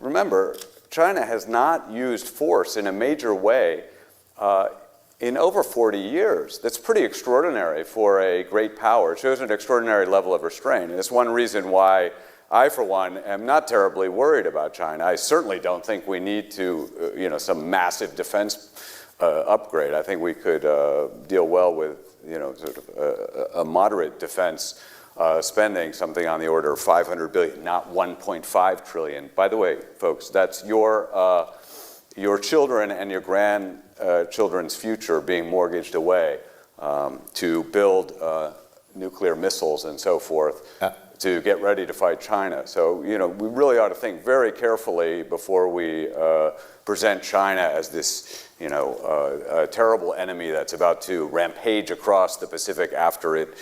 remember, China has not used force in a major way in over 40 years. That's pretty extraordinary for a great power. It shows an extraordinary level of restraint. And it's one reason why I, for one, am not terribly worried about China. I certainly don't think we need to, some massive defense upgrade. I think we could deal well with, sort of a moderate defense spending, something on the order of $500 billion, not $1.5 trillion. By the way, folks, that's your children and your grandchildren's future being mortgaged away to build nuclear missiles and so forth to get ready to fight China. So, we really ought to think very carefully before we present China as this, a terrible enemy that's about to rampage across the Pacific after it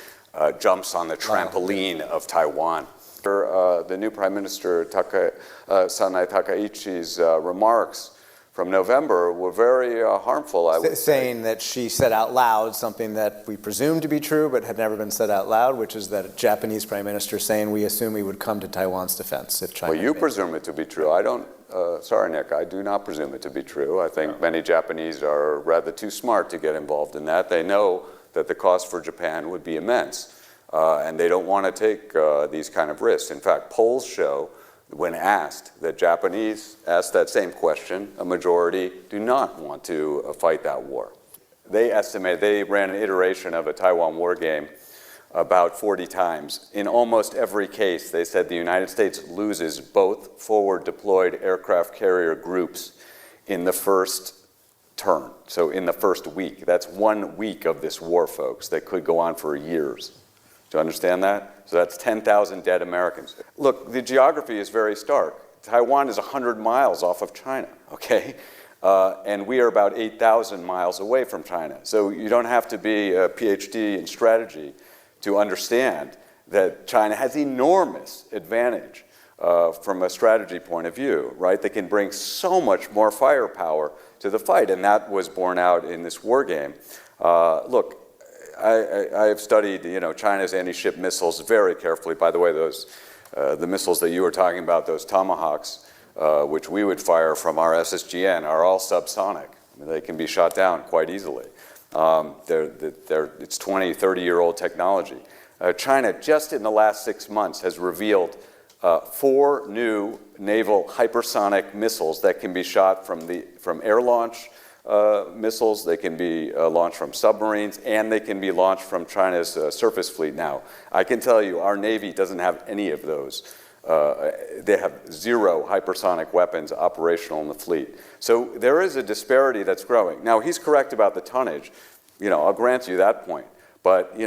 jumps on the trampoline of Taiwan. The new Prime Minister Sanai Takaichi's remarks from November were very harmful, I would say. Saying that she said out loud something that we presume to be true but had never been said out loud, which is that a Japanese Prime Minister saying we assume we would come to Taiwan's defense if China... Well, you presume it to be true. I don't, sorry, Nick, I do not presume it to be true. I think many Japanese are rather too smart to get involved in that. They know that the cost for Japan would be immense, and they don't want to take these kind of risks. In fact, polls show, when asked, that Japanese asked that same question, a majority do not want to fight that war. They estimate, they ran an iteration of a Taiwan war game about 40 times. In almost every case, they said the United States loses both forward deployed aircraft carrier groups in the first turn, so in the first week. That's 1 week of this war, folks, that could go on for years. Do you understand that? So that's 10,000 dead Americans. Look, the geography is very stark. Taiwan is 100 miles off of China, okay? And we are about 8,000 miles away from China. So you don't have to be a PhD in strategy to understand that China has enormous advantage from a strategy point of view, right? They can bring so much more firepower to the fight, and that was borne out in this war game. Look, I have studied, China's anti-ship missiles very carefully. By the way, the missiles that you were talking about, those Tomahawks, which we would fire from our SSGN, are all subsonic. I mean, they can be shot down quite easily. It's 20, 30-year-old technology. China, just in the last 6 months, has revealed 4 new naval hypersonic missiles that can be shot from air launch missiles, they can be launched from submarines, and they can be launched from China's surface fleet now. I can tell you, our Navy doesn't have any of those. They have 0 hypersonic weapons operational in the fleet. So there is a disparity that's growing. Now, he's correct about the tonnage. I'll grant you that point. But,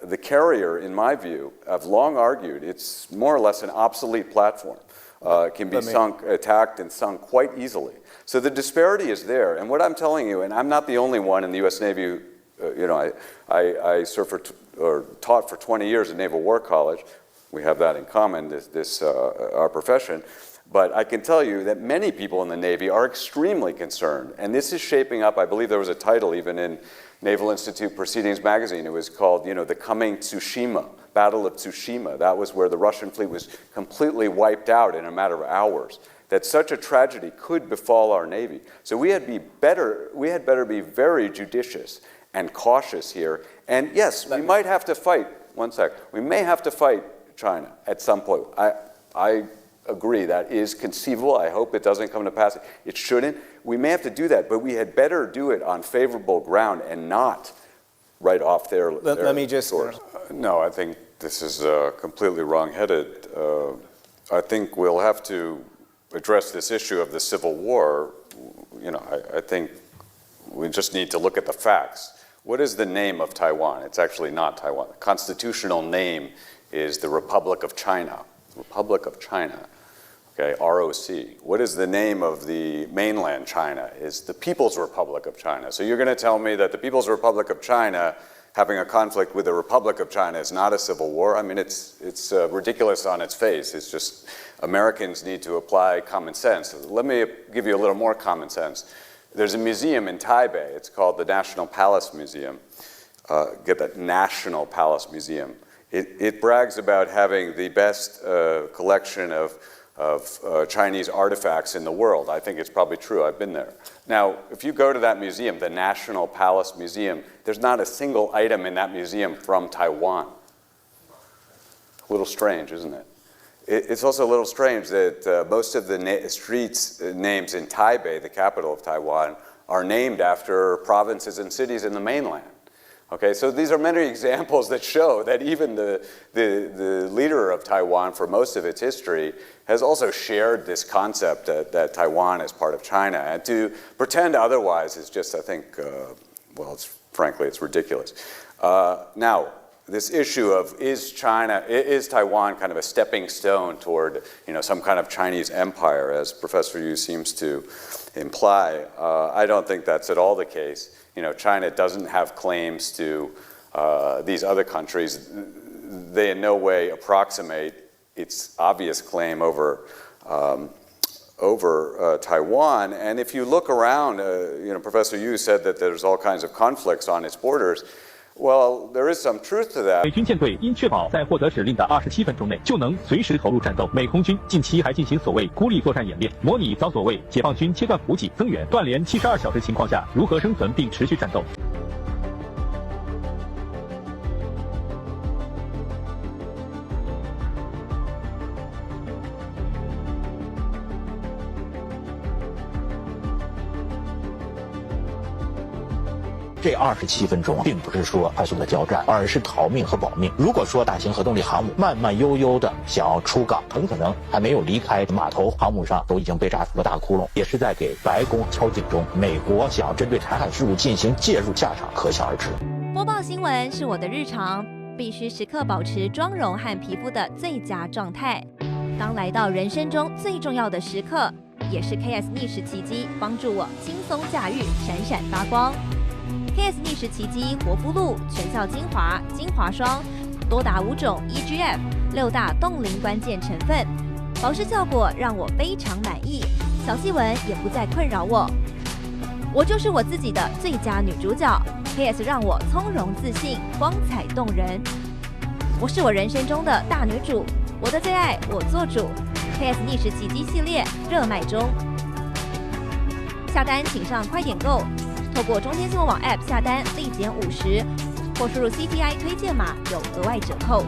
the carrier, in my view, I've long argued, it's more or less an obsolete platform. It can be attacked and sunk quite easily. So the disparity is there. And what I'm telling you, and I'm not the only one in the U.S. Navy, I served or taught for 20 years at Naval War College. We have that in common, our profession. But I can tell you that many people in the Navy are extremely concerned. And this is shaping up, I believe there was a title even in Naval Institute Proceedings magazine. It was called, the coming Tsushima, Battle of Tsushima. That was where the Russian fleet was completely wiped out in a matter of hours. That such a tragedy could befall our Navy. So we had better be very judicious and cautious here. And yes, we might have to fight, we may have to fight China at some point. I agree, that is conceivable. I hope it doesn't come to pass. It shouldn't. We may have to do that, but we had better do it on favorable ground and not right off their Let me just... No, I think this is completely wrong-headed. I think we'll have to address this issue of the Civil War. I think we just need to look at the facts. What is the name of Taiwan? It's actually not Taiwan. The constitutional name is the Republic of China. Republic of China. Okay, ROC. What is the name of the mainland China? Is the People's Republic of China. So you're going to tell me that the People's Republic of China having a conflict with the Republic of China is not a civil war? I mean, it's ridiculous on its face. It's just Americans need to apply common sense. Let me give you a little more common sense. There's a museum in Taipei. It's called the National Palace Museum. Get that, National Palace Museum. It brags about having the best collection of Chinese artifacts in the world. I think it's probably true. I've been there. Now, if you go to that museum, the National Palace Museum, there's not a single item in that museum from Taiwan. A little strange, isn't it? It's also a little strange that most of the streets names in Taipei, the capital of Taiwan, are named after provinces and cities in the mainland. Okay, so these are many examples that show that even the leader of Taiwan for most of its history has also shared this concept that Taiwan is part of China. And to pretend otherwise is just, I think, well, frankly, it's ridiculous. Now, this issue of is Taiwan kind of a stepping stone toward, some kind of Chinese empire, as Professor Yu seems to imply? I don't think that's at all the case. China doesn't have claims to these other countries. They in no way approximate its obvious claim over Taiwan. And if you look around, Professor Yu said that there's all kinds of conflicts on its borders. Well, there is some truth to that. 美军舰队因确保在获得指令的27分钟内就能随时投入战斗，美空军近期还进行所谓孤立作战演练，模拟遭所谓解放军切断补给、增援、断联72小时情况下如何生存并持续战斗。这27分钟并不是说快速的交战，而是逃命和保命。如果说大型核动力航母慢慢悠悠的想要出港，很可能还没有离开码头，航母上都已经被炸出了大窟窿，也是在给白宫敲警钟。美国想要针对台海事务进行介入，下场可想而知。播报新闻是我的日常，必须时刻保持妆容和皮肤的最佳状态。当来到人生中最重要的时刻，也是 KS 逆时奇迹帮助我轻松驾驭，闪闪发光。KS 逆时奇迹活肤露全效精华、精华霜，多达5种 EGF 6大冻龄关键成分，保湿效果让我非常满意，小细纹也不再困扰我。我就是我自己的最佳女主角 ，KS 让我从容自信、光彩动人。我是我人生中的大女主，我的最爱我做主。KS 逆时奇迹系列热卖中，下单请上快点购。透过中天新闻网 App 下单立减50，或输入 CTI 推荐码有额外折扣。